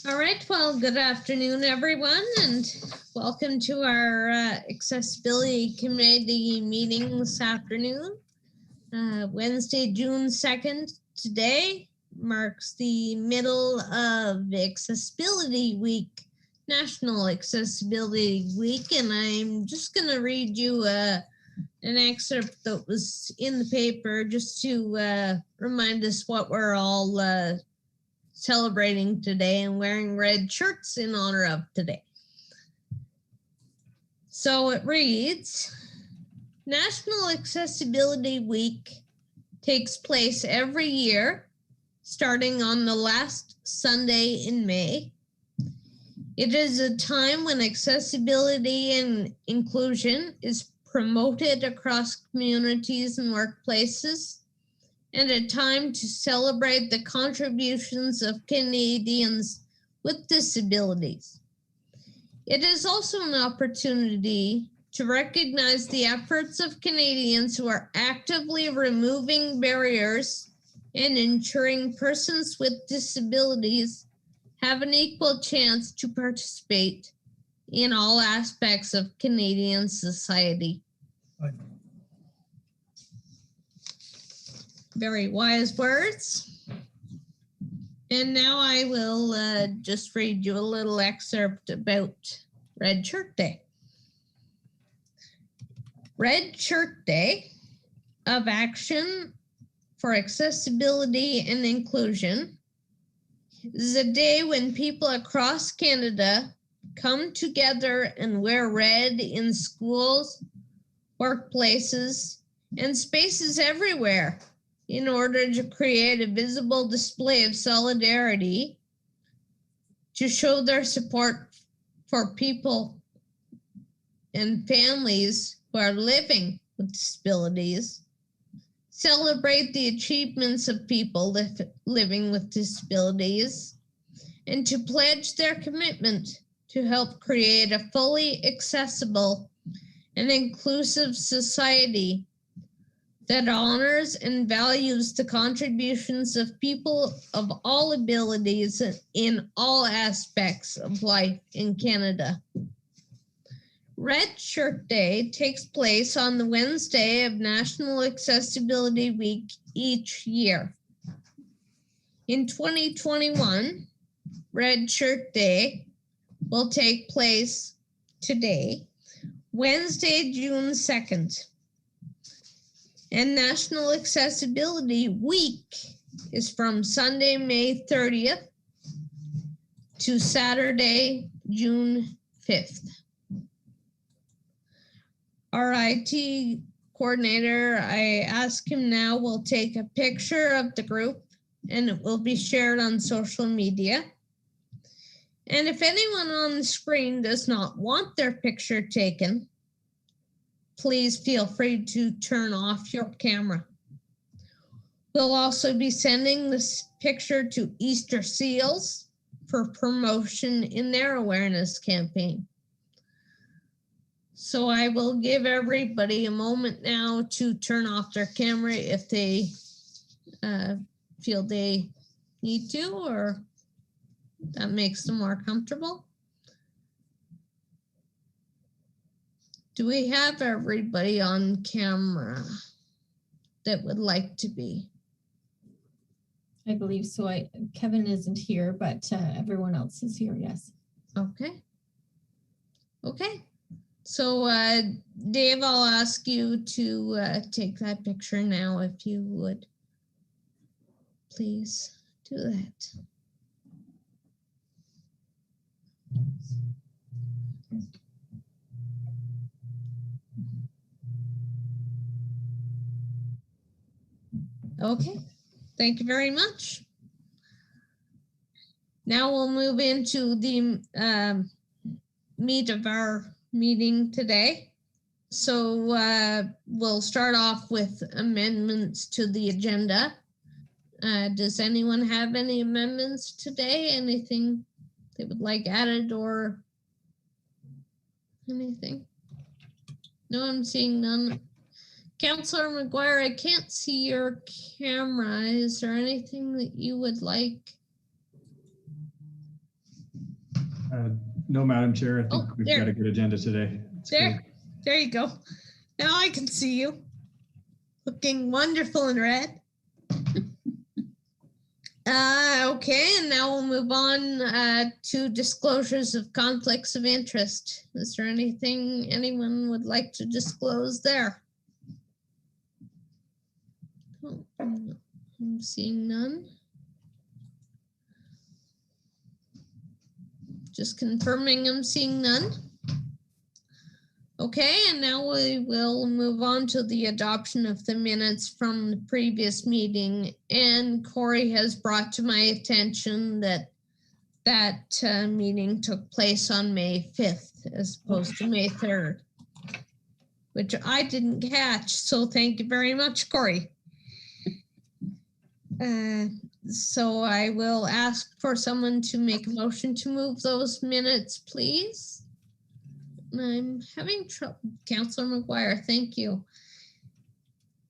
All right, well, good afternoon, everyone, and welcome to our Accessibility Committee meeting this afternoon. Wednesday, June 2nd, today marks the middle of Accessibility Week, National Accessibility Week, and I'm just going to read you an excerpt that was in the paper just to remind us what we're all celebrating today and wearing red shirts in honor of today. So it reads, National Accessibility Week takes place every year, starting on the last Sunday in May. It is a time when accessibility and inclusion is promoted across communities and workplaces, and a time to celebrate the contributions of Canadians with disabilities. It is also an opportunity to recognize the efforts of Canadians who are actively removing barriers and ensuring persons with disabilities have an equal chance to participate in all aspects of Canadian society. Right. Very wise words. And now I will just read you a little excerpt about Red Shirt Day. Red Shirt Day of Action for Accessibility and Inclusion is a day when people across Canada come together and wear red in schools, workplaces, and spaces everywhere, in order to create a visible display of solidarity, to show their support for people and families who are living with disabilities, celebrate the achievements of people living with disabilities, and to pledge their commitment to help create a fully accessible and inclusive society that honors and values the contributions of people of all abilities in all aspects of life in Canada. Red Shirt Day takes place on the Wednesday of National Accessibility Week each year. In 2021, Red Shirt Day will take place today, Wednesday, June 2nd. And National Accessibility Week is from Sunday, May 30th to Saturday, June 5th. Our IT coordinator, I ask him now, will take a picture of the group and it will be shared on social media. And if anyone on the screen does not want their picture taken, please feel free to turn off your camera. We'll also be sending this picture to Easter Seals for promotion in their awareness campaign. So I will give everybody a moment now to turn off their camera if they feel they need to, or that makes them more comfortable. Do we have everybody on camera that would like to be? I believe so. Kevin isn't here, but everyone else is here, yes. Okay. Okay. So Dave, I'll ask you to take that picture now, if you would. Please do that. Okay, thank you very much. Now we'll move into the meat of our meeting today. So we'll start off with amendments to the agenda. Does anyone have any amendments today? Anything they would like added or anything? No, I'm seeing none. Councillor McGuire, I can't see your camera. Is there anything that you would like No, Madam Chair, I think we've there. got a good agenda today. There you go. Now I can see you. Looking wonderful in red. Okay, and now we'll move on to disclosures of conflicts of interest. Is there anything anyone would like to disclose there? Oh, I'm seeing none. Just confirming I'm seeing none. Okay, and now we will move on to the adoption of the minutes from the previous meeting. And Corey has brought to my attention that meeting took place on May 5th as opposed to May 3rd, which I didn't catch. So thank you very much, Corey. So I will ask for someone to make a motion to move those minutes, please. I'm having trouble. Councillor McGuire, thank you.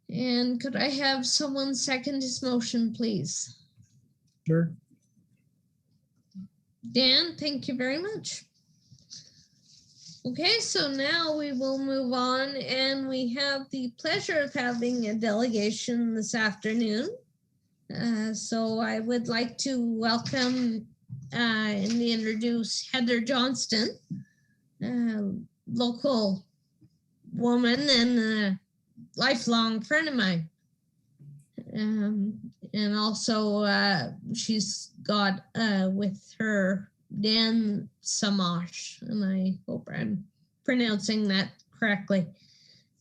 And could I have someone second his motion, please? Sure. Dan, thank you very much. Okay, so now we will move on, and we have the pleasure of having a delegation this afternoon. So I would like to welcome and introduce Heather Johnston, local woman and a lifelong friend of mine. And also she's got with her Dan Samash, and I hope I'm pronouncing that correctly.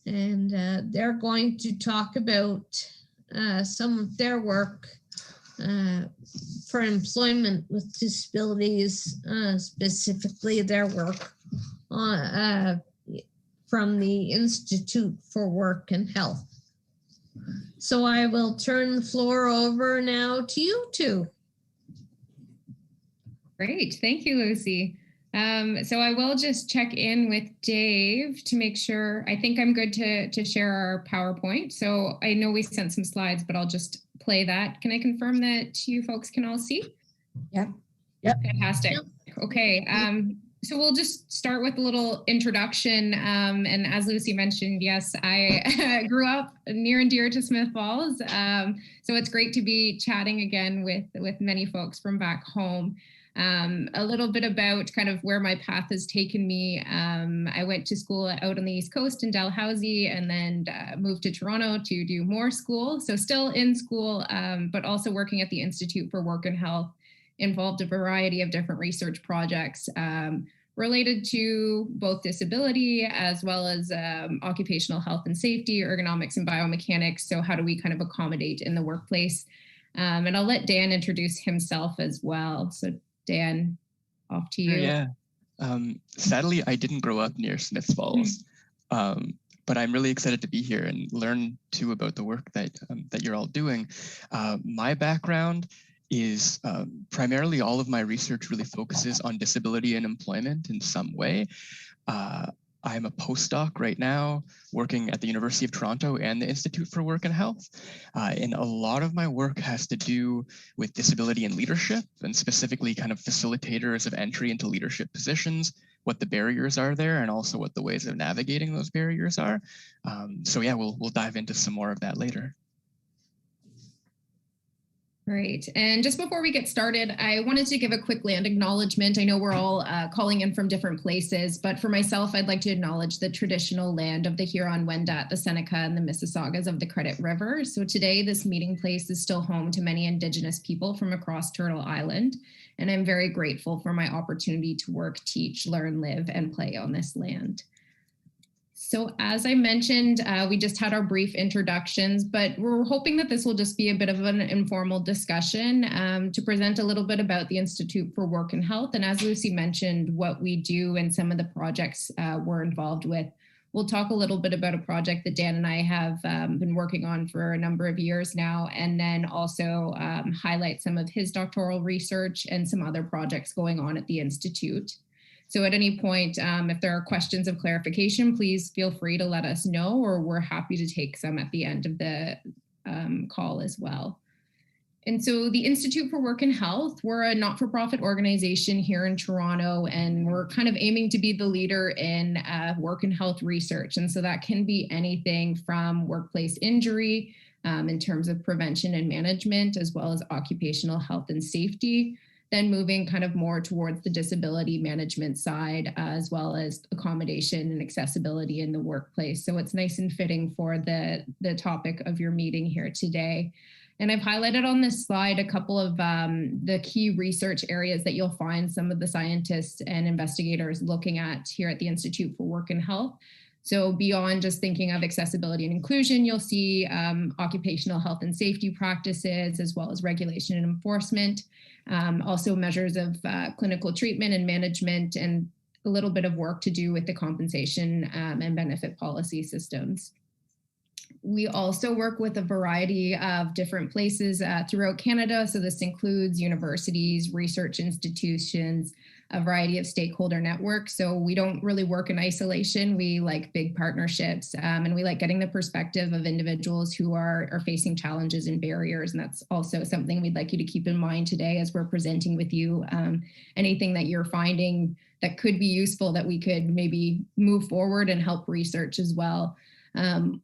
And they're going to talk about some of their work for employment with disabilities, specifically their work from the Institute for Work and Health. So I will turn the floor over now to you two. Great, thank you, Lucy. So I will just check in with Dave to make sure. I think I'm good to share our PowerPoint. So I know we sent some slides, but I'll just play that. Can I confirm that you folks can all see? Yep. Fantastic. Okay. So we'll just start with a little introduction. And as Lucy mentioned, yes, I grew up near and dear to Smith Falls. So it's great to be chatting again with many folks from back home. A little bit about kind of where my path has taken me. I went to school out on the East Coast in Dalhousie, and then moved to Toronto to do more school. So still in school, but also working at the Institute for Work and Health, involved a variety of different research projects related to both disability as well as occupational health and safety, ergonomics and biomechanics. So how do we kind of accommodate in the workplace? And I'll let Dan introduce himself as well. So Dan, off to you. Yeah. Sadly, I didn't grow up near Smiths Falls, but I'm really excited to be here and learn too about the work that you're all doing. My background is primarily all of my research really focuses on disability and employment in some way. I'm a postdoc right now working at the University of Toronto and the Institute for Work and Health. And a lot of my work has to do with disability and leadership, and specifically kind of facilitators of entry into leadership positions, what the barriers are there, and also what the ways of navigating those barriers are. So yeah, we'll dive into some more of that later. Great. And just before we get started, I wanted to give a quick land acknowledgement. I know we're all calling in from different places, but for myself, I'd like to acknowledge the traditional land of the Huron-Wendat, the Seneca, and the Mississaugas of the Credit River. So today, this meeting place is still home to many Indigenous people from across Turtle Island. And I'm very grateful for my opportunity to work, teach, learn, live, and play on this land. So as I mentioned, we just had our brief introductions, but we're hoping that this will just be a bit of an informal discussion to present a little bit about the Institute for Work and Health. And as Lucy mentioned, what we do and some of the projects we're involved with. We'll talk a little bit about a project that Dan and I have been working on for a number of years now, and then also highlight some of his doctoral research and some other projects going on at the Institute. So at any point, if there are questions of clarification, please feel free to let us know, or we're happy to take some at the end of the call as well. And so the Institute for Work and Health, we're a not-for-profit organization here in Toronto, and we're kind of aiming to be the leader in work and health research. And so that can be anything from workplace injury in terms of prevention and management, as well as occupational health and safety, then moving kind of more towards the disability management side, as well as accommodation and accessibility in the workplace. So it's nice and fitting for the topic of your meeting here today. And I've highlighted on this slide a couple of the key research areas that you'll find some of the scientists and investigators looking at here at the Institute for Work and Health. So beyond just thinking of accessibility and inclusion, you'll see occupational health and safety practices, as well as regulation and enforcement, also measures of clinical treatment and management, and a little bit of work to do with the compensation and benefit policy systems. We also work with a variety of different places throughout Canada. So this includes universities, research institutions, a variety of stakeholder networks. So we don't really work in isolation. We like big partnerships, and we like getting the perspective of individuals who are facing challenges and barriers. And that's also something we'd like you to keep in mind today as we're presenting with you. Anything that you're finding that could be useful that we could maybe move forward and help research as well.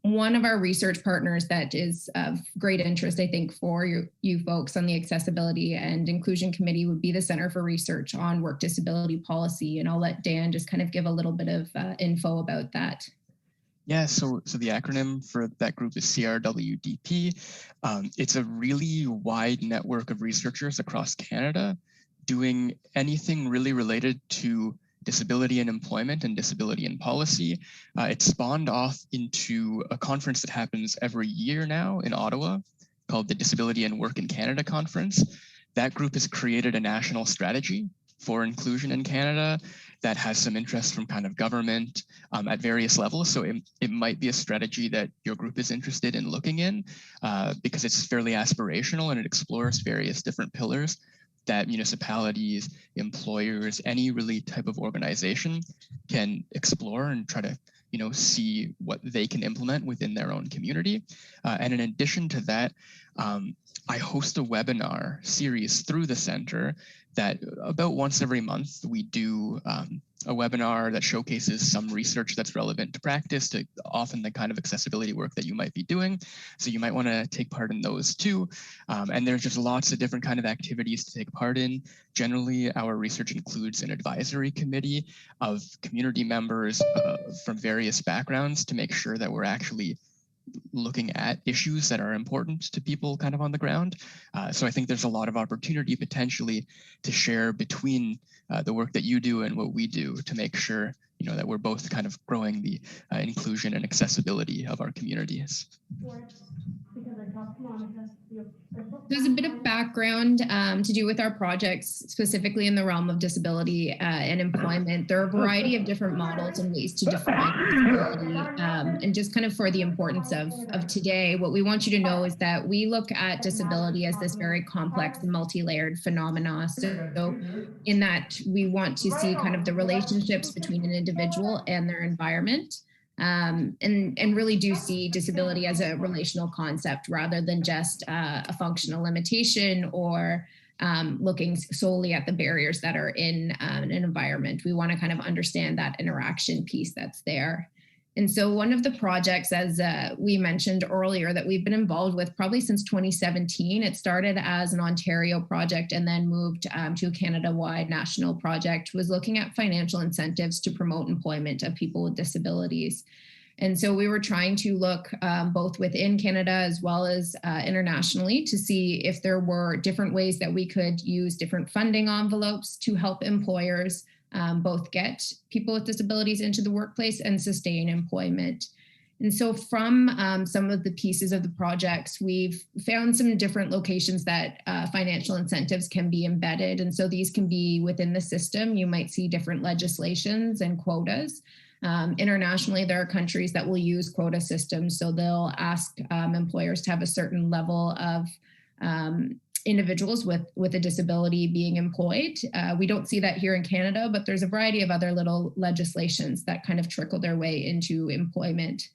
One of our research partners that is of great interest, I think, for you folks on the Accessibility and Inclusion Committee would be the Center for Research on Work Disability Policy. And I'll let Dan just kind of give a little bit of info about that. Yeah, so the acronym for that group is CRWDP. It's a really wide network of researchers across Canada doing anything really related to disability and employment and disability and policy. It spawned off into a conference that happens every year now in Ottawa called the Disability and Work in Canada Conference. That group has created a national strategy for inclusion in Canada that has some interest from kind of government at various levels. So it might be a strategy that your group is interested in looking in because it's fairly aspirational and it explores various different pillars that municipalities, employers, any really type of organization can explore and try to, see what they can implement within their own community. And in addition to that, I host a webinar series through the center that about once every month we do a webinar that showcases some research that's relevant to practice, to often the kind of accessibility work that you might be doing. So you might want to take part in those too. And there's just lots of different kind of activities to take part in. Generally, our research includes an advisory committee of community members from various backgrounds to make sure that we're actually looking at issues that are important to people kind of on the ground. So I think there's a lot of opportunity potentially to share between the work that you do and what we do to make sure, that we're both kind of growing the inclusion and accessibility of our communities. There's a bit of background to do with our projects, specifically in the realm of disability and employment. There are a variety of different models and ways to define disability. And just kind of for the importance of today, what we want you to know is that we look at disability as this very complex and multi-layered phenomena. So in that, we want to see kind of the relationships between an individual and their environment. And really do see disability as a relational concept rather than just a functional limitation or looking solely at the barriers that are in an environment. We want to kind of understand that interaction piece that's there. And so one of the projects, as we mentioned earlier, that we've been involved with probably since 2017, it started as an Ontario project and then moved to a Canada-wide national project, was looking at financial incentives to promote employment of people with disabilities. And so we were trying to look both within Canada as well as internationally to see if there were different ways that we could use different funding envelopes to help employers both get people with disabilities into the workplace and sustain employment. And so from some of the pieces of the projects, we've found some different locations that financial incentives can be embedded. And so these can be within the system. You might see different legislations and quotas. Internationally, there are countries that will use quota systems. So they'll ask employers to have a certain level of individuals with a disability being employed. We don't see that here in Canada, but there's a variety of other little legislations that kind of trickle their way into employment.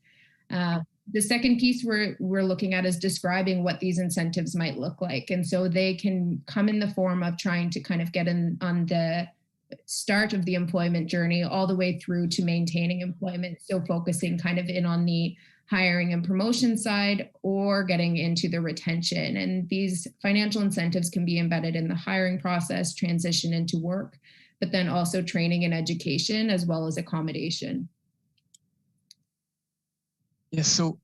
The second piece we're looking at is describing what these incentives might look like. And so they can come in the form of trying to kind of get in on the start of the employment journey all the way through to maintaining employment. So focusing kind of in on the hiring and promotion side or getting into the retention. And these financial incentives can be embedded in the hiring process, transition into work, but then also training and education as well as accommodation. Yeah, so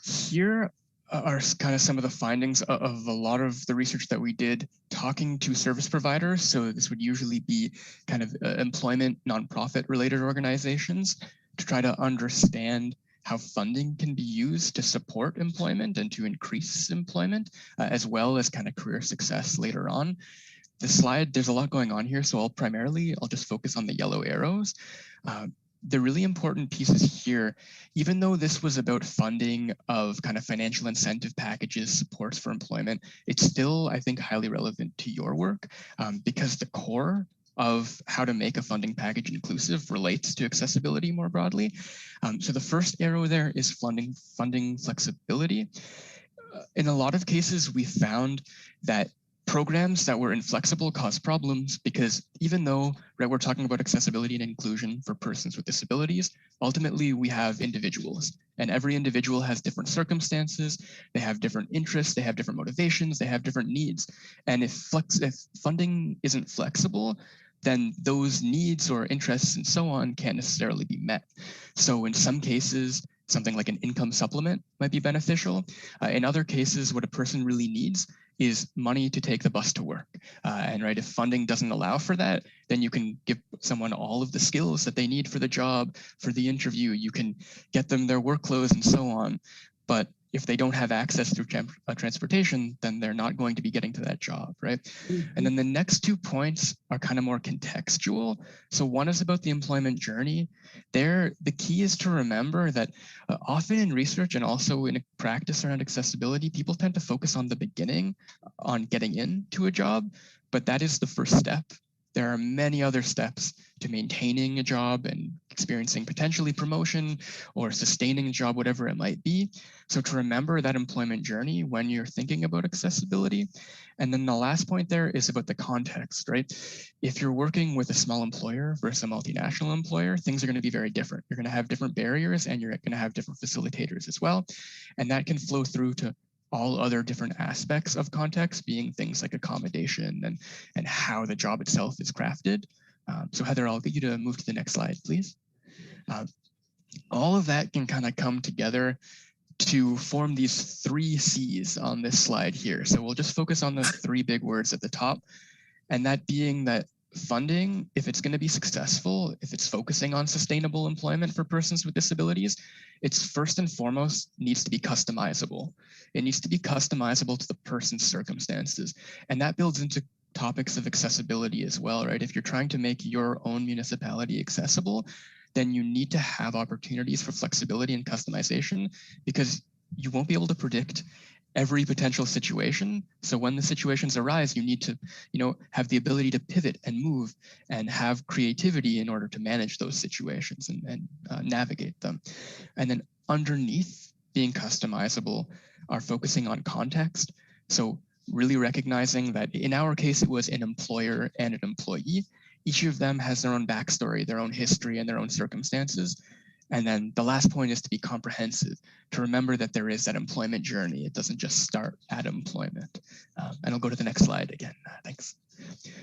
here are kind of some of the findings of a lot of the research that we did talking to service providers. So this would usually be kind of employment, nonprofit related organizations to try to understand how funding can be used to support employment and to increase employment, as well as kind of career success later on. This slide, there's a lot going on here, so I'll just focus on the yellow arrows. The really important pieces here, even though this was about funding of kind of financial incentive packages, supports for employment, it's still, I think, highly relevant to your work because the core of how to make a funding package inclusive relates to accessibility more broadly. So the first arrow there is funding flexibility. In a lot of cases, we found that programs that were inflexible cause problems because even though we're talking about accessibility and inclusion for persons with disabilities, ultimately we have individuals and every individual has different circumstances, they have different interests, they have different motivations, they have different needs. And if funding isn't flexible, then those needs or interests and so on can't necessarily be met. So in some cases, something like an income supplement might be beneficial. In other cases, what a person really needs is money to take the bus to work. And if funding doesn't allow for that, then you can give someone all of the skills that they need for the job, for the interview, you can get them their work clothes and so on. But if they don't have access through transportation, then they're not going to be getting to that job, right? And then the next 2 points are kind of more contextual. So one is about the employment journey. There, the key is to remember that often in research and also in practice around accessibility, people tend to focus on the beginning, on getting into a job, but that is the first step. There are many other steps to maintaining a job and experiencing potentially promotion or sustaining a job, whatever it might be. So to remember that employment journey when you're thinking about accessibility. And then the last point there is about the context, right? If you're working with a small employer versus a multinational employer, things are going to be very different. You're going to have different barriers and you're going to have different facilitators as well. And that can flow through to all other different aspects of context, being things like accommodation and how the job itself is crafted. So Heather, I'll get you to move to the next slide, please. All of that can kind of come together to form these 3 C's on this slide here. So we'll just focus on the 3 big words at the top, and that being that funding, if it's going to be successful, if it's focusing on sustainable employment for persons with disabilities, it's first and foremost needs to be customizable. It needs to be customizable to the person's circumstances. And that builds into topics of accessibility as well, right? If you're trying to make your own municipality accessible, then you need to have opportunities for flexibility and customization because you won't be able to predict every potential situation. So when the situations arise, you need to, have the ability to pivot and move and have creativity in order to manage those situations and navigate them. And then underneath being customizable are focusing on context. So really recognizing that in our case, it was an employer and an employee. Each of them has their own backstory, their own history, and their own circumstances. And then the last point is to be comprehensive, to remember that there is that employment journey. It doesn't just start at employment. And I'll go to the next slide again. Thanks.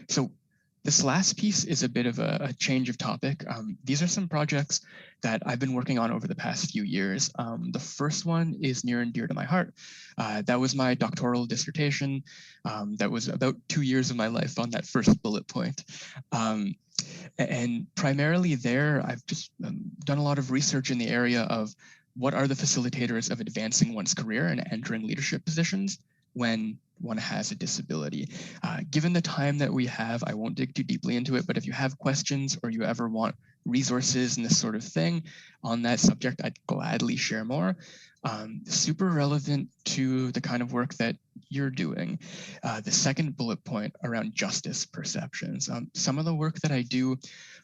So this last piece is a bit of a change of topic. These are some projects that I've been working on over the past few years. The first one is near and dear to my heart. That was my doctoral dissertation. That was about 2 years of my life on that first bullet point. And primarily there, I've just done a lot of research in the area of what are the facilitators of advancing one's career and entering leadership positions when one has a disability. Given the time that we have, I won't dig too deeply into it, but if you have questions or you ever want resources and this sort of thing on that subject, I'd gladly share more. Super relevant to the kind of work that you're doing. The second bullet point around justice perceptions. Some of the work that I do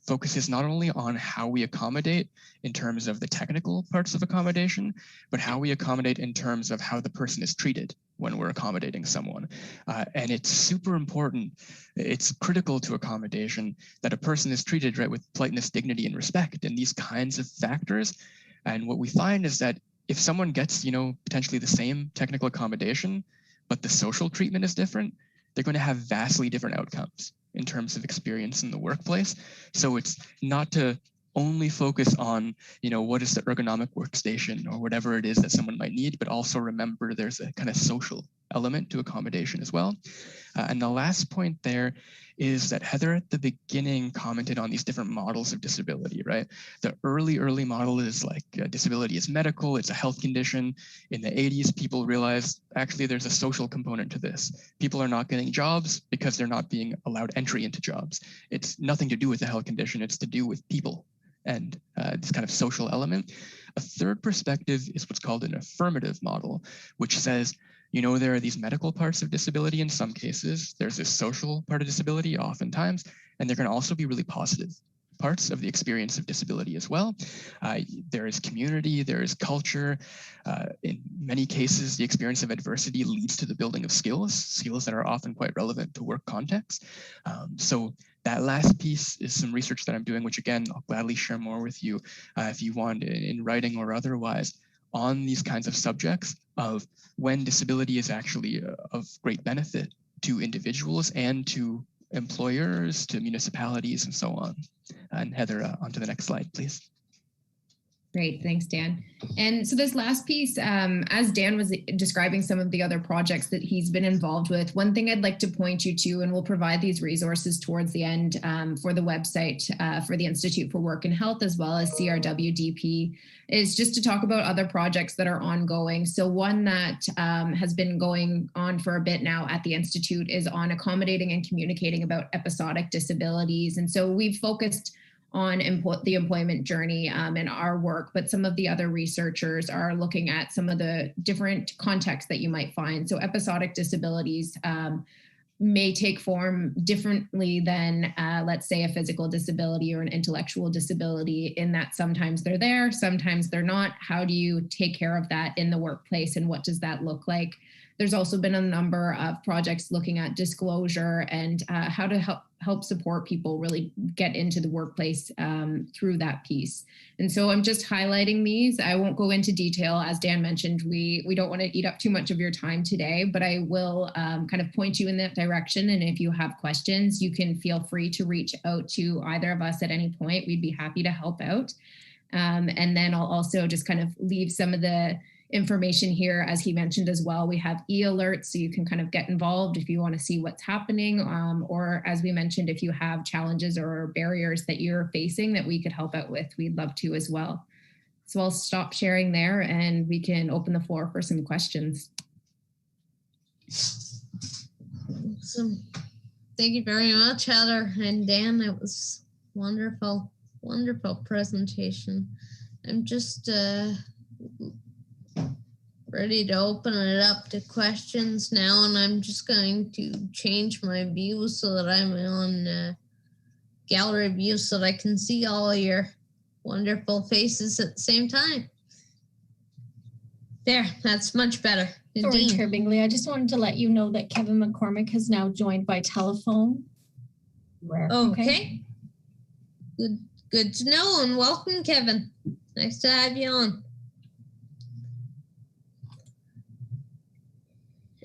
focuses not only on how we accommodate in terms of the technical parts of accommodation, but how we accommodate in terms of how the person is treated when we're accommodating someone. And it's super important. It's critical to accommodation that a person is treated right with politeness, dignity, and respect, and these kinds of factors. And what we find is that if someone gets, potentially the same technical accommodation, but the social treatment is different, they're going to have vastly different outcomes in terms of experience in the workplace. So it's not to only focus on, what is the ergonomic workstation or whatever it is that someone might need, but also remember there's a kind of social element to accommodation as well. And the last point there is that Heather at the beginning commented on these different models of disability, right? The early model is like disability is medical, it's a health condition. In the 80s, people realized actually there's a social component to this. People are not getting jobs because they're not being allowed entry into jobs. It's nothing to do with the health condition, it's to do with people and this kind of social element. A third perspective is what's called an affirmative model, which says, there are these medical parts of disability in some cases, there's this social part of disability oftentimes, and there can also be really positive parts of the experience of disability as well. There is community, there is culture. In many cases, the experience of adversity leads to the building of skills that are often quite relevant to work context. So that last piece is some research that I'm doing, which again, I'll gladly share more with you if you want in writing or otherwise, on these kinds of subjects of when disability is actually of great benefit to individuals and to employers, to municipalities, and so on. And Heather, on to the next slide, please. Great, thanks, Dan. And so this last piece, as Dan was describing some of the other projects that he's been involved with, one thing I'd like to point you to, and we'll provide these resources towards the end for the website for the Institute for Work and Health, as well as CRWDP, is just to talk about other projects that are ongoing. So one that has been going on for a bit now at the Institute is on accommodating and communicating about episodic disabilities. And so we've focused on the employment journey in our work, but some of the other researchers are looking at some of the different contexts that you might find. So episodic disabilities may take form differently than, let's say, a physical disability or an intellectual disability, in that sometimes they're there, sometimes they're not. How do you take care of that in the workplace, and what does that look like? There's also been a number of projects looking at disclosure and how to help support people really get into the workplace through that piece. And so I'm just highlighting these. I won't go into detail. As Dan mentioned, we don't want to eat up too much of your time today, but I will kind of point you in that direction. And if you have questions, you can feel free to reach out to either of us at any point. We'd be happy to help out. And then I'll also just kind of leave some of the information here, as he mentioned as well. We have e-alerts, so you can kind of get involved if you want to see what's happening, or as we mentioned, if you have challenges or barriers that you're facing that we could help out with, we'd love to as well. So I'll stop sharing there and we can open the floor for some questions. Awesome. Thank you very much, Heather and Dan. It was wonderful, wonderful presentation. I'm just ready to open it up to questions now, and I'm just going to change my view so that I'm on gallery view so that I can see all your wonderful faces at the same time. There, that's much better. Sorry, Chair Bingley, I just wanted to let you know that Kevin McCormick has now joined by telephone. Okay. Good to know, and welcome, Kevin. Nice to have you on.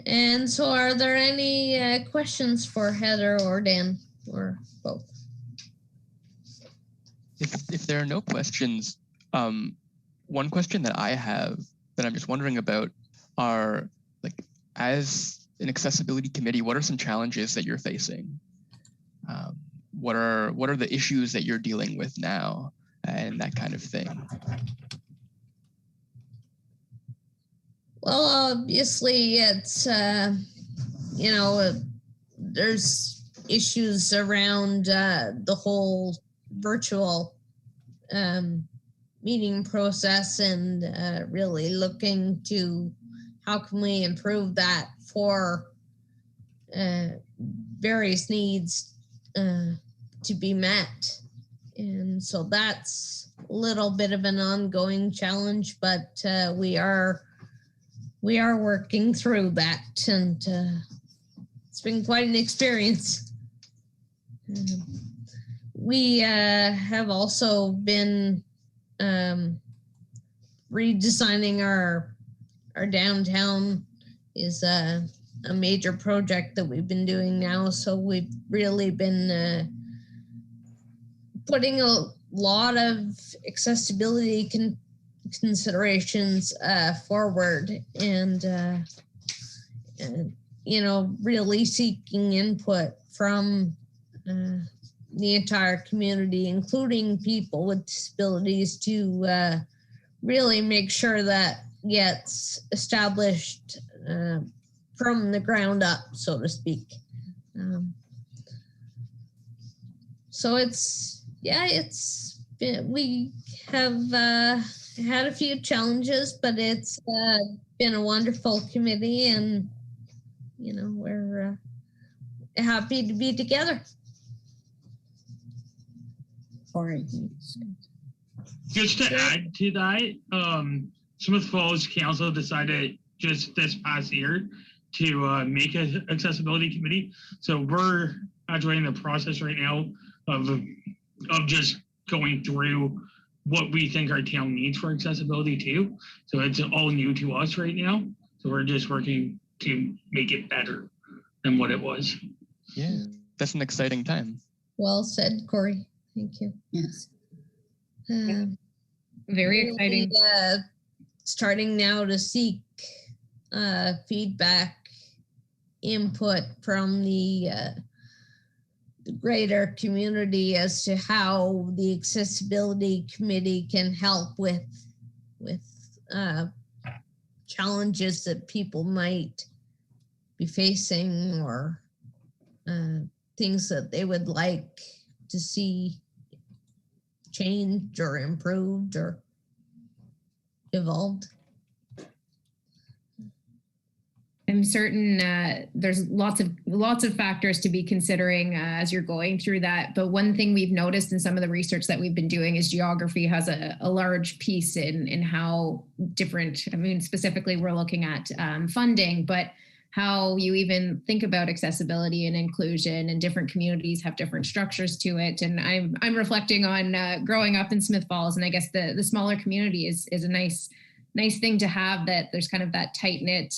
And so are there any questions for Heather or Dan or both? If there are no questions, one question that I have that I'm just wondering about are, like, as an accessibility committee, what are some challenges that you're facing? What are the issues that you're dealing with now and that kind of thing? Well, obviously, it's, there's issues around the whole virtual meeting process, and really looking to how can we improve that for various needs to be met. And so that's a little bit of an ongoing challenge, but we are working through that, and it's been quite an experience. We have also been redesigning our downtown is a major project that we've been doing now. So we've really been putting a lot of accessibility considerations forward, and really seeking input from the entire community, including people with disabilities, to really make sure that gets established from the ground up, so to speak. So we have had a few challenges, but it's been a wonderful committee, and we're happy to be together. Corey. Just to add to that, Smith Falls Council decided just this past year to make an accessibility committee. So we're actually in the process right now of just going through what we think our town needs for accessibility too. So it's all new to us right now. So we're just working to make it better than what it was. Yeah, that's an exciting time. Well said, Corey. Thank you. Yes. Very exciting. Starting now to seek feedback, input from the greater community as to how the accessibility committee can help with challenges that people might be facing, or things that they would like to see changed or improved or evolved. I'm certain there's lots of factors to be considering as you're going through that. But one thing we've noticed in some of the research that we've been doing is geography has a large piece in how different, specifically we're looking at funding, but how you even think about accessibility and inclusion, and different communities have different structures to it. And I'm reflecting on growing up in Smith Falls, and I guess the smaller community is a nice thing to have, that there's kind of that tight knit,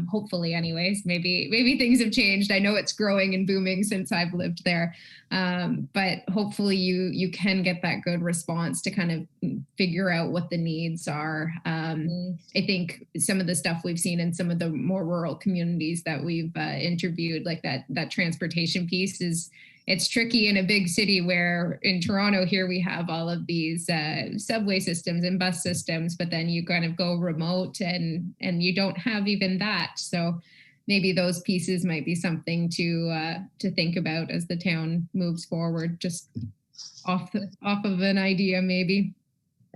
hopefully anyways, maybe things have changed. I know it's growing and booming since I've lived there. But hopefully you can get that good response to kind of figure out what the needs are. I think some of the stuff we've seen in some of the more rural communities that we've interviewed, like that transportation piece, it's tricky in a big city, where in Toronto here we have all of these subway systems and bus systems, but then you kind of go remote and you don't have even that. So maybe those pieces might be something to think about as the town moves forward, just off of an idea maybe.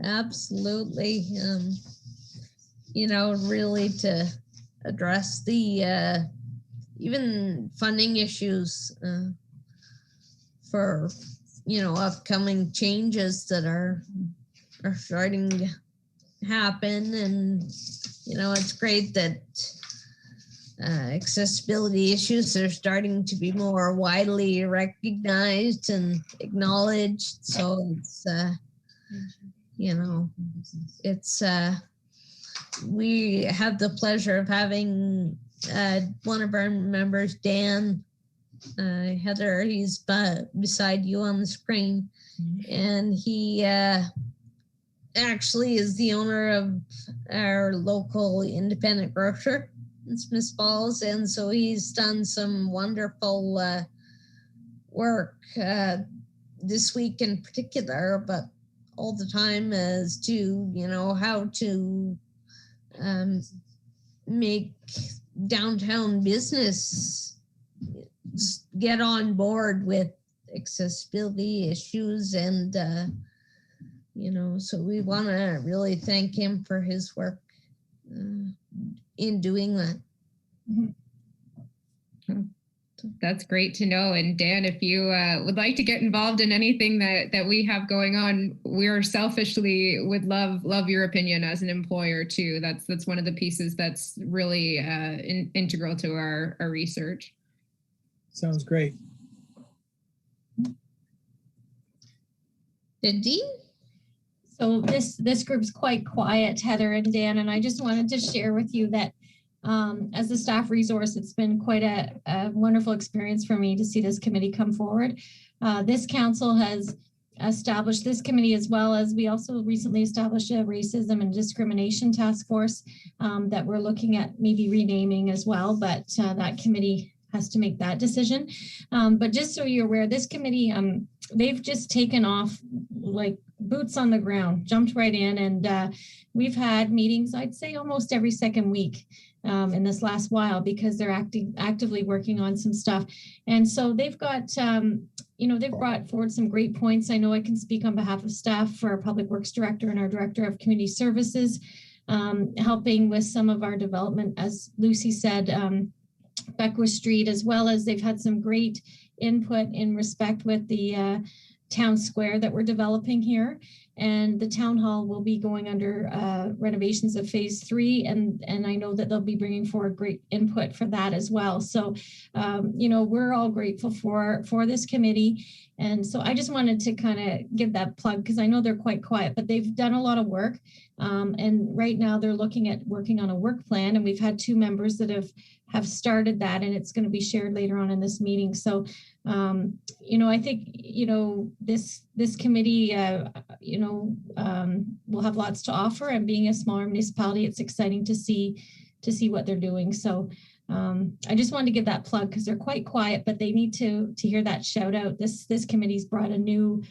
Absolutely. Really to address the even funding issues for upcoming changes that are starting to happen. And it's great that accessibility issues are starting to be more widely recognized and acknowledged. So it's we have the pleasure of having one of our members, Dan Heather, he's beside you on the screen, and he actually is the owner of our local independent grocer in Smith Falls, and so he's done some wonderful work this week in particular, but all the time, as to how to make downtown business get on board with accessibility issues. And so we want to really thank him for his work in doing that. That's great to know. And Dan, if you would like to get involved in anything that we have going on, we're selfishly would love your opinion as an employer too. That's one of the pieces that's really integral to our research. Sounds great. Nadine? So this group's quite quiet, Heather and Dan, and I just wanted to share with you that as a staff resource, it's been quite a wonderful experience for me to see this committee come forward. This council has established this committee, as well as we also recently established a racism and discrimination task force that we're looking at maybe renaming as well, but that committee has to make that decision. But just so you're aware, this committee, they've just taken off like boots on the ground, jumped right in, and we've had meetings, I'd say almost every second week in this last while, because they're actively working on some stuff. And so they've got, they've brought forward some great points. I know I can speak on behalf of staff for our Public Works Director and our Director of Community Services, helping with some of our development, as Lucy said, Beckwith Street, as well as they've had some great input in respect with the town square that we're developing here. And the town hall will be going under renovations of phase 3. And I know that they'll be bringing forward great input for that as well. So, we're all grateful for this committee. And so I just wanted to kind of give that plug, because I know they're quite quiet, but they've done a lot of work. And right now they're looking at working on a work plan. And we've had 2 members that have started that, and it's going to be shared later on in this meeting. So, I think, this committee, will have lots to offer, and being a smaller municipality, it's exciting to see what they're doing. So I just wanted to give that plug, because they're quite quiet, but they need to hear that shout out. This committee's brought a new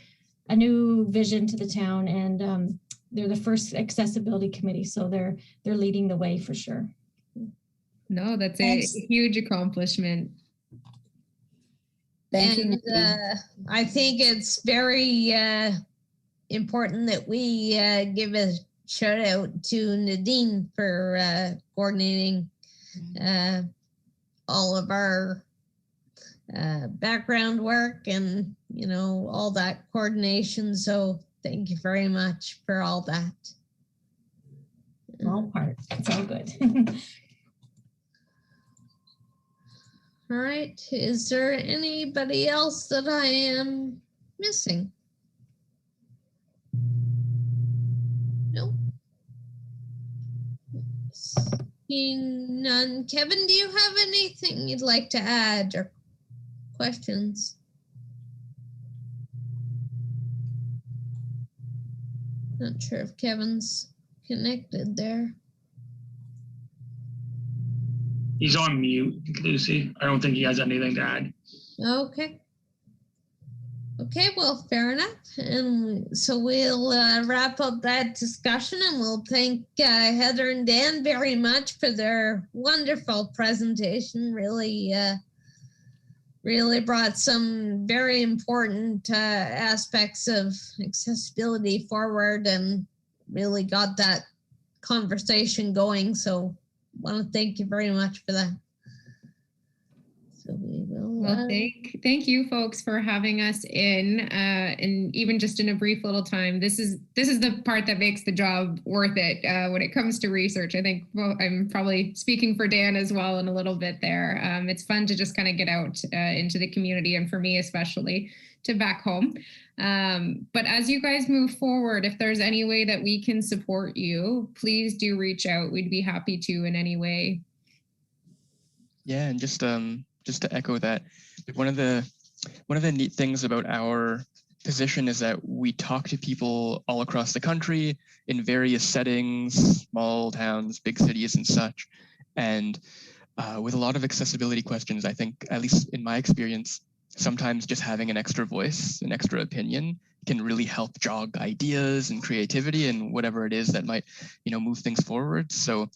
vision to the town, and they're the first accessibility committee. So they're leading the way for sure. No, that's a huge accomplishment. Thank you. I think it's very important that we give a shout out to Nadine for coordinating all of our background work and, all that coordination. So thank you very much for all that. All part. It's all good. All right. Is there anybody else that I am missing? No. Seeing none. Kevin, do you have anything you'd like to add or questions? Not sure if Kevin's connected there. He's on mute, Lucy. I don't think he has anything to add. Okay. Okay, well, fair enough. And so we'll wrap up that discussion, and we'll thank Heather and Dan very much for their wonderful presentation. Really brought some very important aspects of accessibility forward and really got that conversation going. So want to thank you very much for that. So we will. Well, thank you, folks, for having us in, and even just in a brief little time. This is the part that makes the job worth it when it comes to research. I think I'm probably speaking for Dan as well in a little bit there. It's fun to just kind of get out into the community, and for me especially, to back home. But as you guys move forward, if there's any way that we can support you, please do reach out. We'd be happy to in any way. Yeah, and just to echo that, one of the neat things about our position is that we talk to people all across the country in various settings, small towns, big cities, and such. And with a lot of accessibility questions, I think, at least in my experience, sometimes just having an extra voice, an extra opinion can really help jog ideas and creativity and whatever it is that might, move things forward. So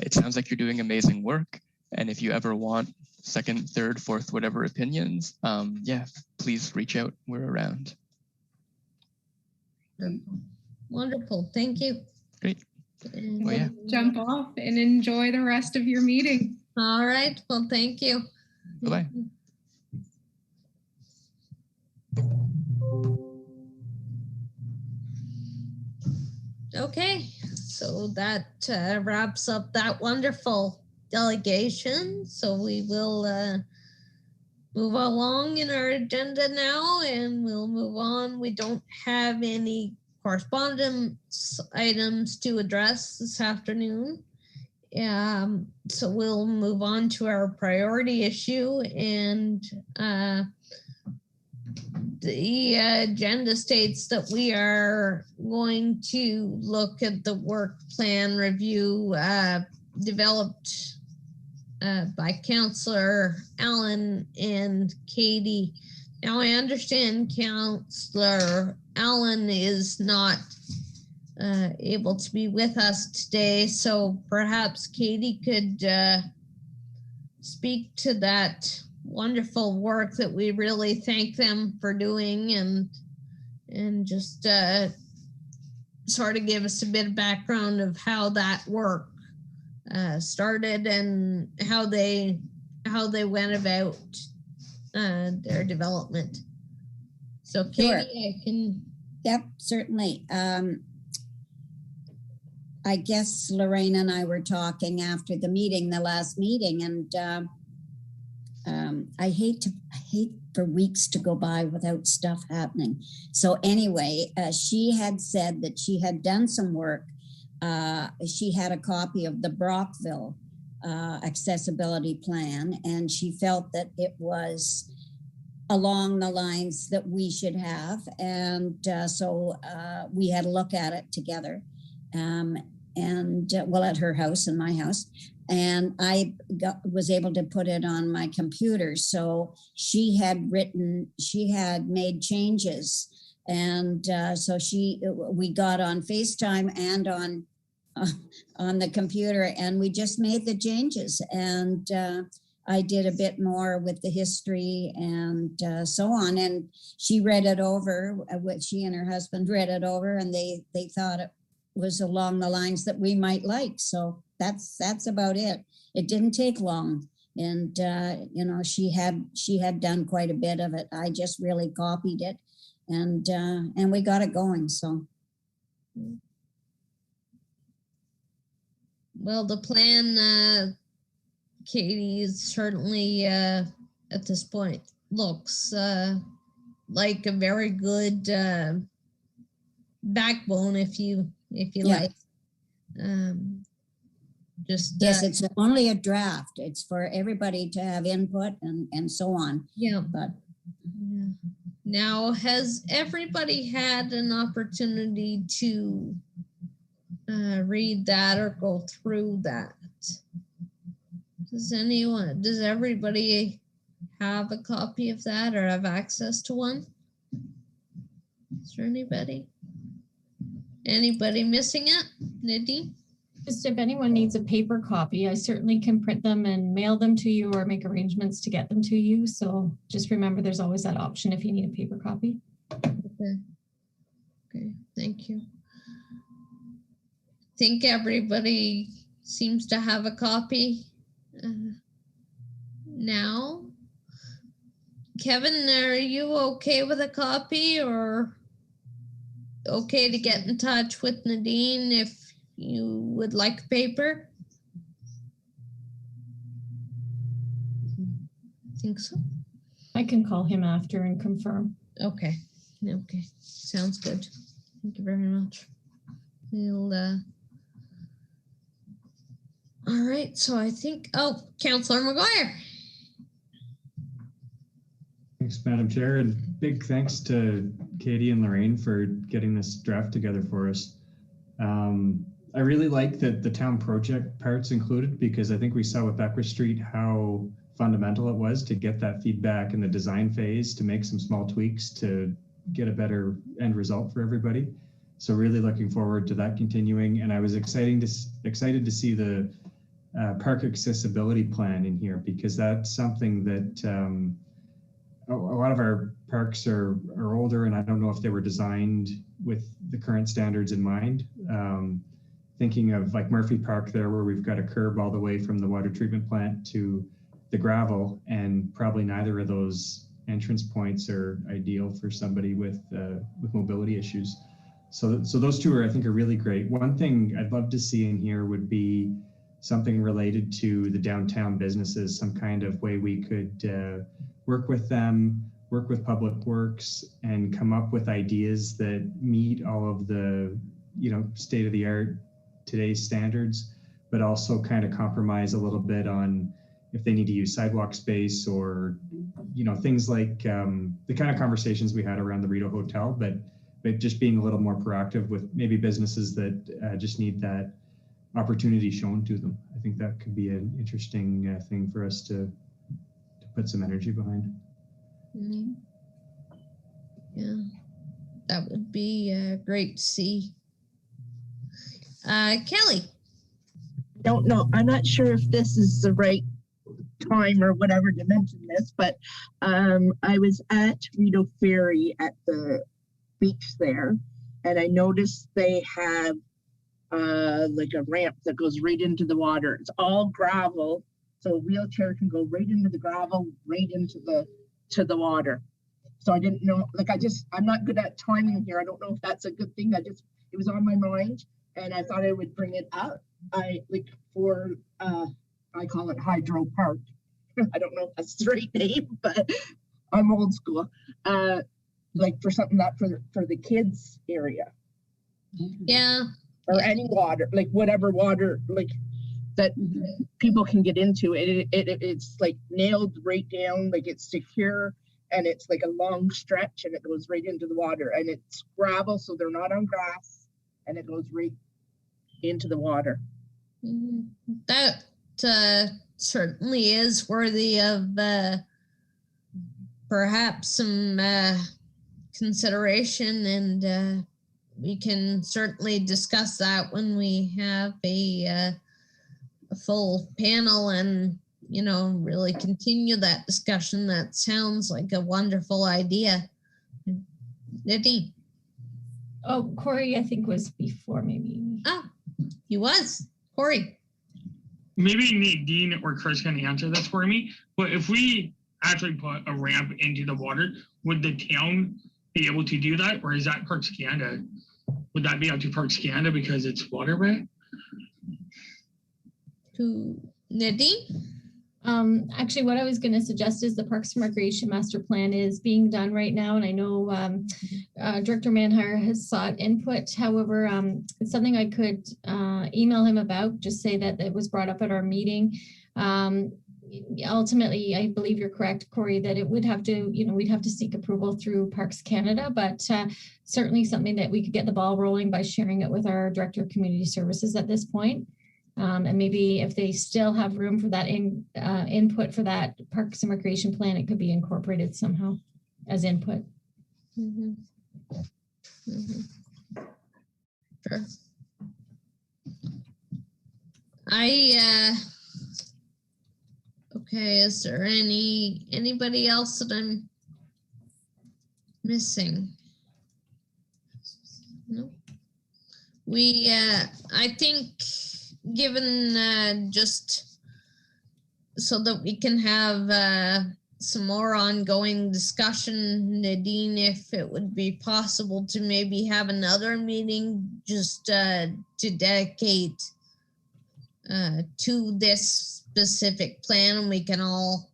it sounds like you're doing amazing work. And if you ever want second, third, fourth, whatever opinions, please reach out. We're around. Wonderful. Thank you. Great. And, Oh, yeah. Jump off and enjoy the rest of your meeting. All right. Well, thank you. Bye-bye. Okay, so that wraps up that wonderful delegation. So we will move along in our agenda now, and we'll move on. We don't have any correspondence items to address this afternoon. So we'll move on to our priority issue, and the agenda states that we are going to look at the work plan review developed by Councillor Allen and Katie. Now, I understand Councillor Allen is not able to be with us today, so perhaps Katie could speak to that wonderful work that we really thank them for doing, and just sort of give us a bit of background of how that work started and how they went about their development. So Katie, Sure. I can. Yep, certainly. I guess Lorraine and I were talking after the meeting, the last meeting, and I hate for weeks to go by without stuff happening. So anyway, she had said that she had done some work. She had a copy of the Brockville accessibility plan, and she felt that it was along the lines that we should have. And so we had a look at it together, at her house and my house. And I was able to put it on my computer. So she had made changes. And so we got on FaceTime and on the computer, and we just made the changes. And I did a bit more with the history and so on. And she read it over, she and her husband read it over, and they thought it was along the lines that we might like. So that's about it. It didn't take long. And, she had done quite a bit of it. I just really copied it, and we got it going. So. Well, the plan, Katie, certainly at this point looks like a very good backbone, if you like. Yes, it's only a draft. It's for everybody to have input and so on. Yeah. But yeah. Now, has everybody had an opportunity to read that or go through that? Does everybody have a copy of that or have access to one? Is there anybody missing it? Nadine? Just if anyone needs a paper copy, I certainly can print them and mail them to you or make arrangements to get them to you. So just remember, there's always that option if you need a paper copy. Okay, thank you. I think everybody seems to have a copy now. Kevin, are you okay with a copy, or okay to get in touch with Nadine if you would like paper? I think so. I can call him after and confirm. Okay. Sounds good. Thank you very much. We'll all right, so I think, Councillor McGuire. Thanks, Madam Chair, and big thanks to Katie and Lorraine for getting this draft together for us. I really like that the town project part's included, because I think we saw with Becker Street how fundamental it was to get that feedback in the design phase, to make some small tweaks to get a better end result for everybody. So really looking forward to that continuing. And I was excited to see the park accessibility plan in here, because that's something that a lot of our parks are older, and I don't know if they were designed with the current standards in mind. I thinking of like Murphy Park there, where we've got a curb all the way from the water treatment plant to the gravel, and probably neither of those entrance points are ideal for somebody with mobility issues. So those two are, I think, are really great. One thing I'd love to see in here would be something related to the downtown businesses, some kind of way we could work with them, work with Public Works, and come up with ideas that meet all of the, state of the art today's standards, but also kind of compromise a little bit on if they need to use sidewalk space or, things like the kind of conversations we had around the Rideau Hotel, but just being a little more proactive with maybe businesses that just need that opportunity shown to them. I think that could be an interesting thing for us to put some energy behind. Mm-hmm. Yeah, that would be great to see. Kelly. Don't know. I'm not sure if this is the right time or whatever to mention this, but I was at Rideau Ferry at the beach there, and I noticed they have like a ramp that goes right into the water. It's all gravel, so a wheelchair can go right into the gravel, right into the water. So I didn't know, I'm not good at timing here. I don't know if that's a good thing. It was on my mind, and I thought I would bring it up. I call it Hydro Park. I don't know if that's the right name, but I'm old school. For something that for the kids area. Yeah. Or any water, like whatever water, like that people can get into. It's like nailed right down, like it's secure, and it's like a long stretch, and it goes right into the water, and it's gravel, so they're not on grass, and it goes right into the water. That certainly is worthy of perhaps some consideration, and we can certainly discuss that when we have a full panel and, really continue that discussion. That sounds like a wonderful idea. Nadine. Oh, Corey, I think was before maybe. Oh, he was. Corey. Maybe Nadine or Chris can answer this for me, but if we actually put a ramp into the water, would the town be able to do that, or is that Parks Canada? Would that be up to Parks Canada because it's waterway? To Nadine? Actually, what I was going to suggest is the Parks and Recreation Master Plan is being done right now, and I know Director Manhire has sought input. However, it's something I could email him about, just say that it was brought up at our meeting. Ultimately, I believe you're correct, Corey, that it would have to, we'd have to seek approval through Parks Canada, but certainly something that we could get the ball rolling by sharing it with our Director of Community Services at this point. And maybe if they still have room for that input for that Parks and Recreation Plan, it could be incorporated somehow as input. Mm-hmm. Sure. Okay, is there anybody else that I'm missing? No. I think given just so that we can have some more ongoing discussion, Nadine, if it would be possible to maybe have another meeting just to dedicate to this specific plan, and we can all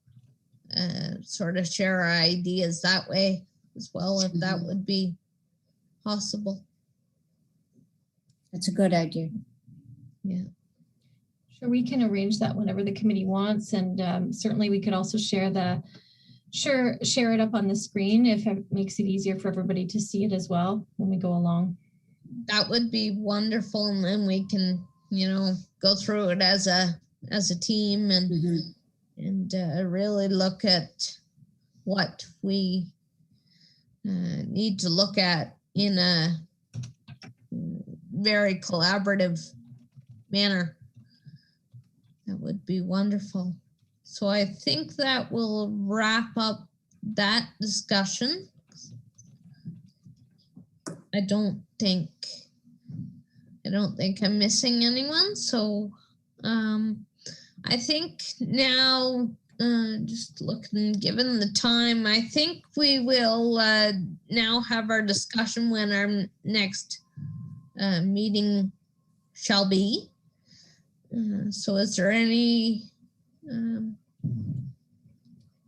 sort of share our ideas that way as well, if that would be possible. That's a good idea. Yeah. Sure, we can arrange that whenever the committee wants, and certainly we could also share it up on the screen if it makes it easier for everybody to see it as well when we go along. That would be wonderful, and then we can, go through it as a team and really look at what we need to look at in a very collaborative manner. That would be wonderful. So I think that will wrap up that discussion. I don't think I don't think I'm missing anyone. So I think now, just looking, given the time, I think we will now have our discussion when our next meeting shall be. So is there any,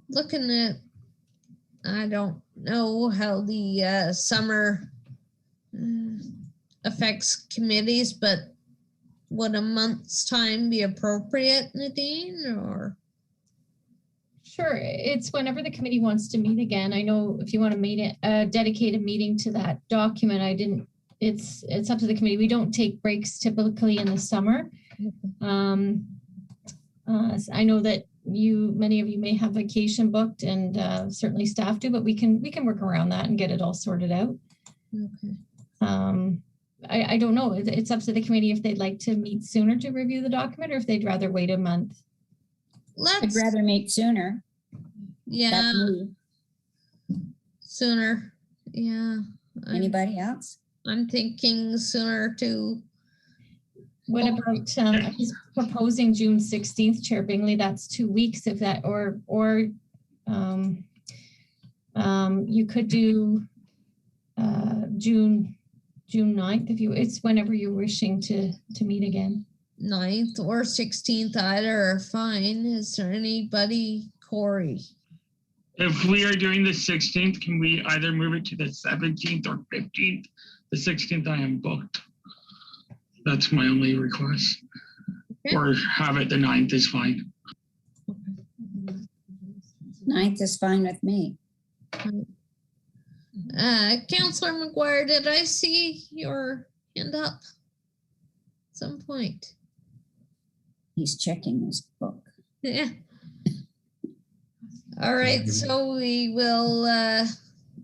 looking at, I don't know how the summer affects committees, but would a month's time be appropriate, Nadine, or? Sure, it's whenever the committee wants to meet again. I know if you want to meet a dedicated meeting to that document, it's up to the committee. We don't take breaks typically in the summer. I know that many of you may have vacation booked, and certainly staff do, but we can work around that and get it all sorted out. Okay. I don't know. It's up to the committee if they'd like to meet sooner to review the document, or if they'd rather wait a month. I'd rather meet sooner. Yeah. Sooner. Yeah. Anybody else? I'm thinking sooner too. What about he's proposing June 16th, Chair Bingley? That's 2 weeks if that, or you could do June 9th if it's whenever you're wishing to meet again. 9th or 16th, either are fine. Is there anybody, Corey? If we are doing the 16th, can we either move it to the 17th or 15th? The 16th I am booked. That's my only request. Okay. Or have it the 9th is fine. 9th is fine with me. Councillor McGuire, did I see your hand up at some point? He's checking his book. Yeah. All right, so we will,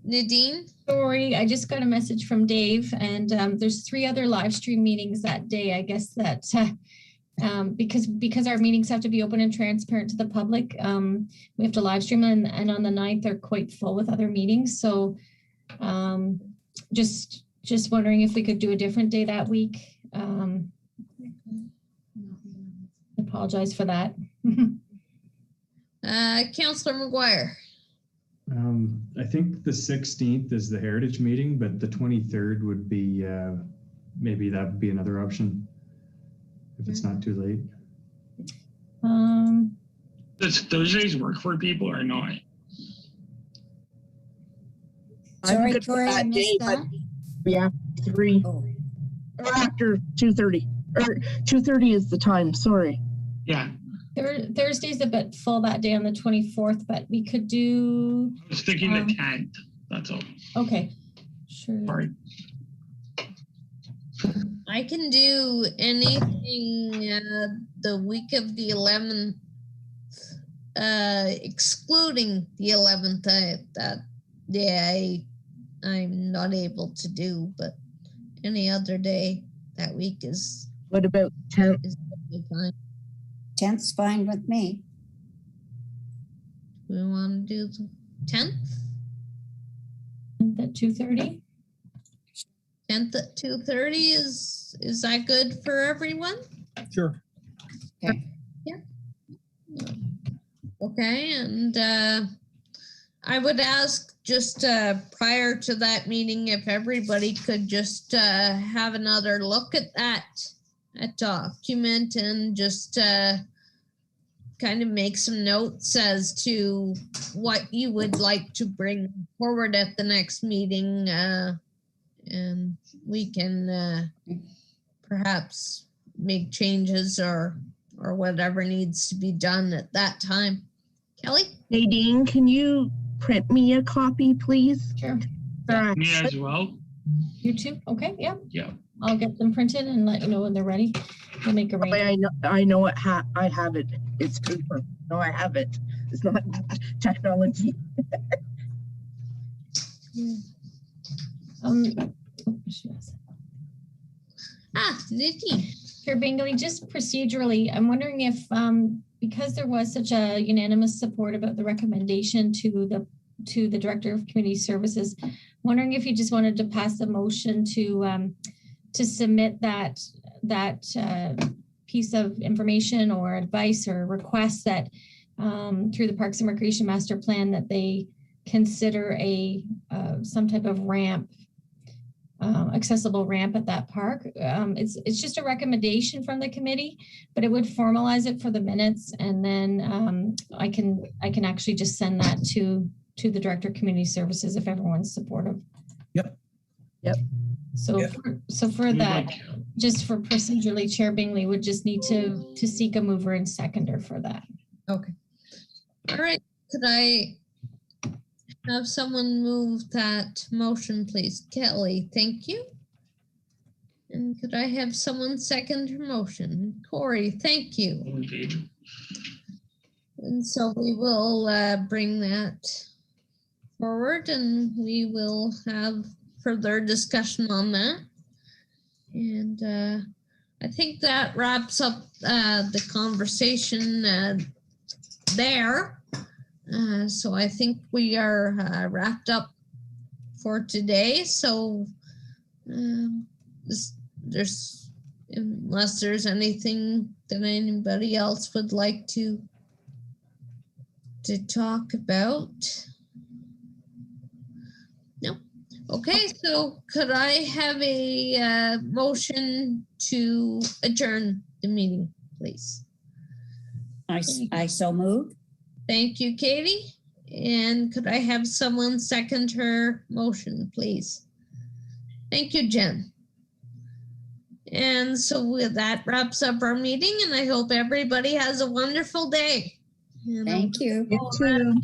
Nadine? Sorry, I just got a message from Dave, and there's 3 other live stream meetings that day. I guess that because our meetings have to be open and transparent to the public, we have to live stream, and on the 9th they're quite full with other meetings. So just wondering if we could do a different day that week. Apologize for that. Councillor McGuire. I think the 16th is the Heritage meeting, but the 23rd would be, maybe that would be another option if it's not too late. Does Thursdays work for people or not? Sorry, Corey, I missed that. Yeah, 3 or after 2:30. Or 2:30 is the time, sorry. Yeah. Thursday's a bit full that day on the 24th, but we could do. I was thinking the 10th. That's all. Okay. Sure. Sorry. I can do anything the week of the 11th, excluding the 11th. That day I'm not able to do, but any other day that week is. What about 10th? Is fine. 10th's fine with me. We want to do the 10th? At 2:30? 10th at 2:30 is that good for everyone? Sure. Okay. Yeah. Okay, and I would ask just prior to that meeting if everybody could just have another look at that document and just kind of make some notes as to what you would like to bring forward at the next meeting, and we can perhaps make changes or whatever needs to be done at that time. Kelly? Nadine, can you print me a copy, please? Sure. Me as well. You too? Okay, yeah. Yeah. I'll get them printed and let you know when they're ready. We'll make a arrangement. I know it. I have it. It's paper. No, I have it. It's not technology. Nikki. Chair Bingley, just procedurally, I'm wondering if, because there was such a unanimous support about the recommendation to the Director of Community Services, wondering if you just wanted to pass a motion to submit that piece of information or advice or request that through the Parks and Recreation Master Plan that they consider some type of ramp, accessible ramp at that park. It's just a recommendation from the committee, but it would formalize it for the minutes, and then I can actually just send that to the Director of Community Services if everyone's supportive. Yep. So Yep. For that, just for procedurally, Chair Bingley would just need to seek a mover and seconder for that. Okay. All right. Could I have someone move that motion, please? Kelly, thank you. And could I have someone second her motion? Corey, thank you. And so we will bring that forward, and we will have further discussion on that. And I think that wraps up the conversation there. So I think we are wrapped up for today. So unless there's anything that anybody else would like to talk about. No. Okay, so could I have a motion to adjourn the meeting, please? I so move. Thank you, Katie. And could I have someone second her motion, please? Thank you, Jen. And so that wraps up our meeting, and I hope everybody has a wonderful day. Thank you. You too.